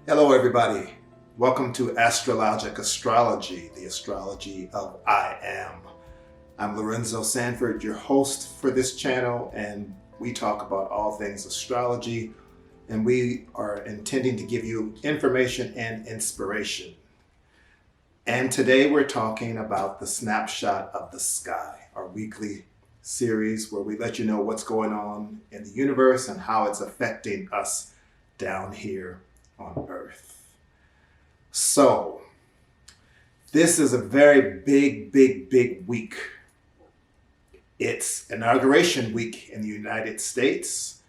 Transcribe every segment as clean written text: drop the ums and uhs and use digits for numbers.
Hello, everybody. Welcome to Astrology, the astrology of I Am. I'm Lorenzo Sanford, your host for this channel, and we talk about all things astrology, and we are intending to give you information and inspiration. And today we're talking about the Snapshot of the Sky, our weekly series where we let you know what's going on in the universe and how it's affecting us down here on Earth. So, this is a very big week. It's Inauguration Week in the United States,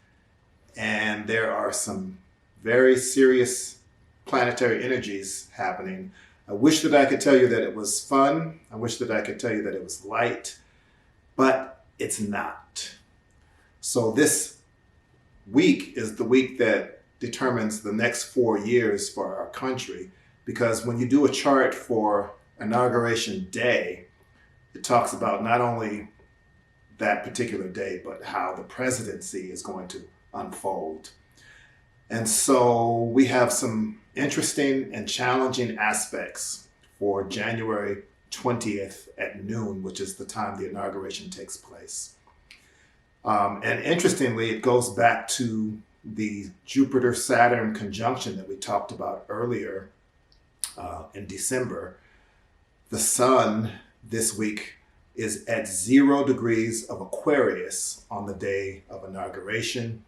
and there are some very serious planetary energies happening. I wish that I could tell you that it was fun. I wish that I could tell you that it was light, but it's not. So this week is the week that determines the next 4 years for our country, because when you do a chart for Inauguration Day, it talks about not only that particular day, but how the presidency is going to unfold. And so we have some interesting and challenging aspects for January 20th at noon, which is the time the inauguration takes place. And interestingly, it goes back to the Jupiter-Saturn conjunction that we talked about earlier in December. The sun this week is at 0 degrees of Aquarius on the day of inauguration.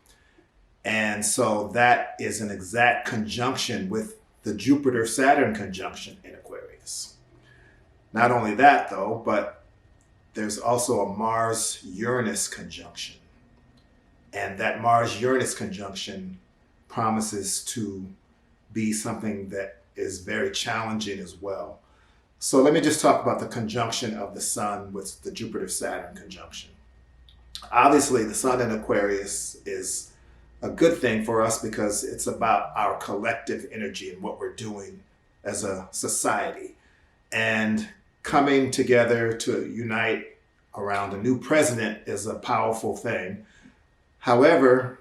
And so that is an exact conjunction with the Jupiter-Saturn conjunction in Aquarius. Not only that though, but there's also a Mars-Uranus conjunction. And that Mars-Uranus conjunction promises to be something that is very challenging as well. So let me just talk about the conjunction of the sun with the Jupiter-Saturn conjunction. Obviously, the sun in Aquarius is a good thing for us because it's about our collective energy and what we're doing as a society. And coming together to unite around a new president is a powerful thing. However,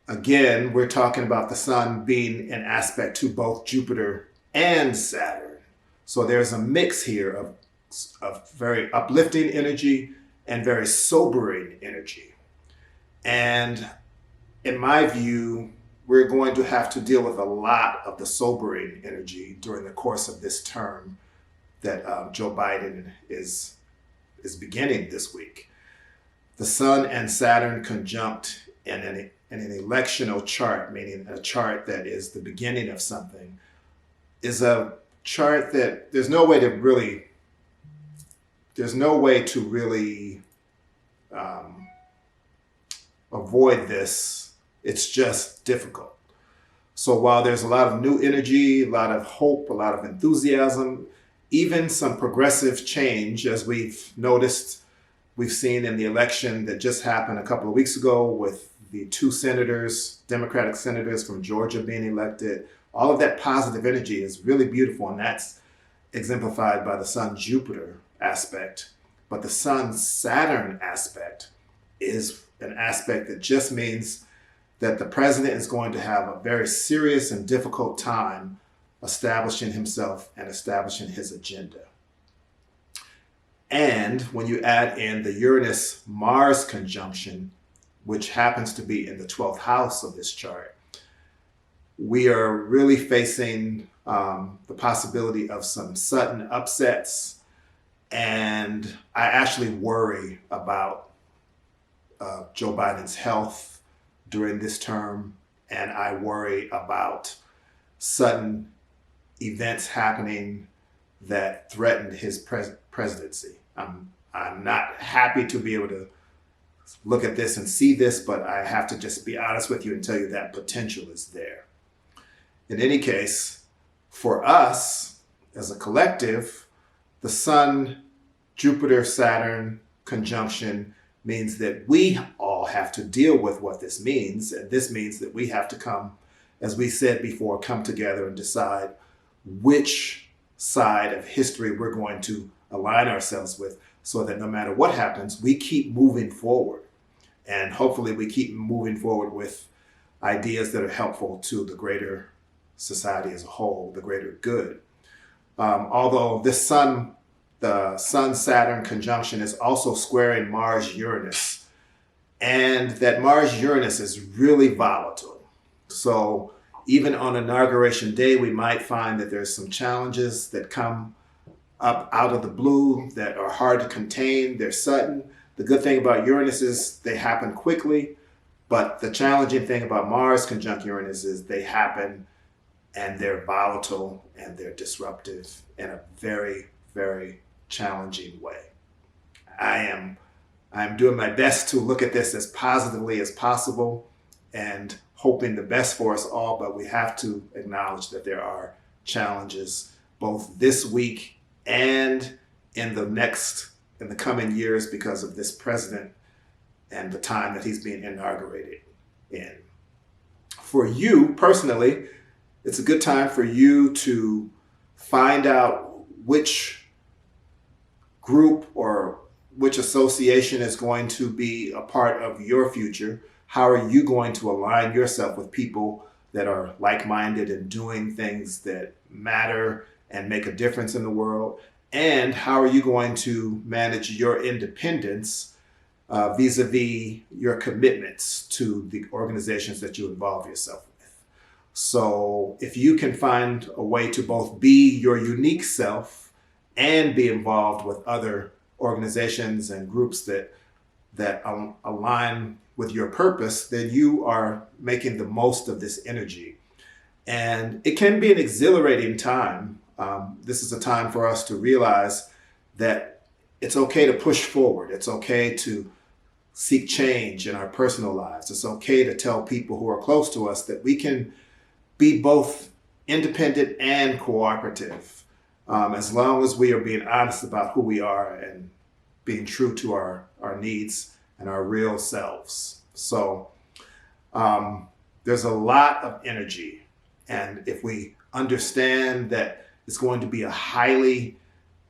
again, we're talking about the sun being an aspect to both Jupiter and Saturn. So there's a mix here of very uplifting energy and very sobering energy. And in my view, we're going to have to deal with a lot of the sobering energy during the course of this term that Joe Biden is beginning this week. The sun and Saturn conjunct in an electional chart, meaning a chart that is the beginning of something, is a chart that there's no way to really avoid this. It's just difficult. So while there's a lot of new energy, a lot of hope, a lot of enthusiasm, even some progressive change, as we've seen in the election that just happened a couple of weeks ago with the 2 senators, Democratic senators from Georgia being elected. All of that positive energy is really beautiful, and that's exemplified by the Sun-Jupiter aspect. But the Sun-Saturn aspect is an aspect that just means that the president is going to have a very serious and difficult time establishing himself and establishing his agenda. And when you add in the Uranus-Mars conjunction, which happens to be in the 12th house of this chart, we are really facing the possibility of some sudden upsets. And I actually worry about Joe Biden's health during this term. And I worry about sudden events happening that threatened his presidency. I'm not happy to be able to look at this and see this, but I have to just be honest with you and tell you that potential is there. In any case, for us as a collective, the Sun, Jupiter, Saturn conjunction means that we all have to deal with what this means. And this means that we have to come, as we said before, come together and decide which side of history we're going to align ourselves with, so that no matter what happens, we keep moving forward. And hopefully we keep moving forward with ideas that are helpful to the greater society as a whole, the greater good. Although this the Sun-Saturn conjunction is also squaring Mars-Uranus, and that Mars-Uranus is really volatile. So even on Inauguration Day, we might find that there's some challenges that come up out of the blue that are hard to contain. They're sudden. The good thing about Uranus is they happen quickly, but the challenging thing about Mars conjunct Uranus is they happen and they're volatile and they're disruptive in a very, very challenging way. I'm doing my best to look at this as positively as possible and hoping the best for us all, but we have to acknowledge that there are challenges both this week and in the coming years because of this president and the time that he's being inaugurated in. For you personally, it's a good time for you to find out which group or which association is going to be a part of your future. How are you going to align yourself with people that are like-minded and doing things that matter and make a difference in the world? And how are you going to manage your independence vis-a-vis your commitments to the organizations that you involve yourself with? So if you can find a way to both be your unique self and be involved with other organizations and groups that align with your purpose, then you are making the most of this energy. And it can be an exhilarating time. This is a time for us to realize that it's okay to push forward. It's okay to seek change in our personal lives. It's okay to tell people who are close to us that we can be both independent and cooperative, as long as we are being honest about who we are and being true to our needs and our real selves. So there's a lot of energy. And if we understand that it's going to be a highly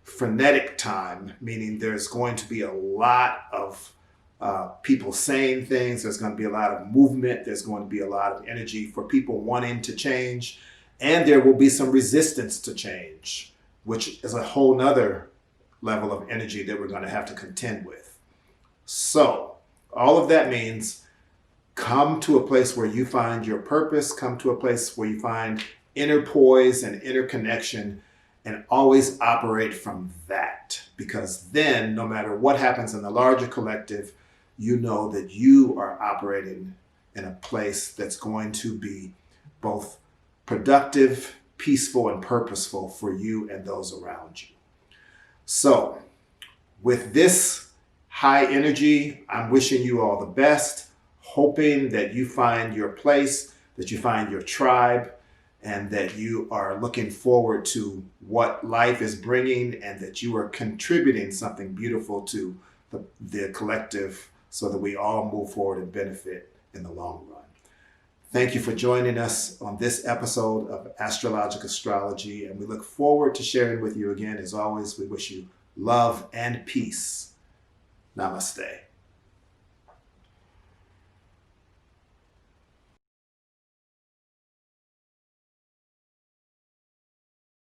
frenetic time, meaning there's going to be a lot of people saying things, there's going to be a lot of movement, there's going to be a lot of energy for people wanting to change, and there will be some resistance to change, which is a whole nother level of energy that we're going to have to contend with. So all of that means come to a place where you find your purpose, come to a place where you find inner poise and inner connection, and always operate from that. Because then, no matter what happens in the larger collective, you know that you are operating in a place that's going to be both productive, peaceful, and purposeful for you and those around you. So, with this high energy, I'm wishing you all the best, hoping that you find your place, that you find your tribe, and that you are looking forward to what life is bringing and that you are contributing something beautiful to the collective so that we all move forward and benefit in the long run. Thank you for joining us on this episode of Astrology, and we look forward to sharing with you again. As always, we wish you love and peace. Namaste.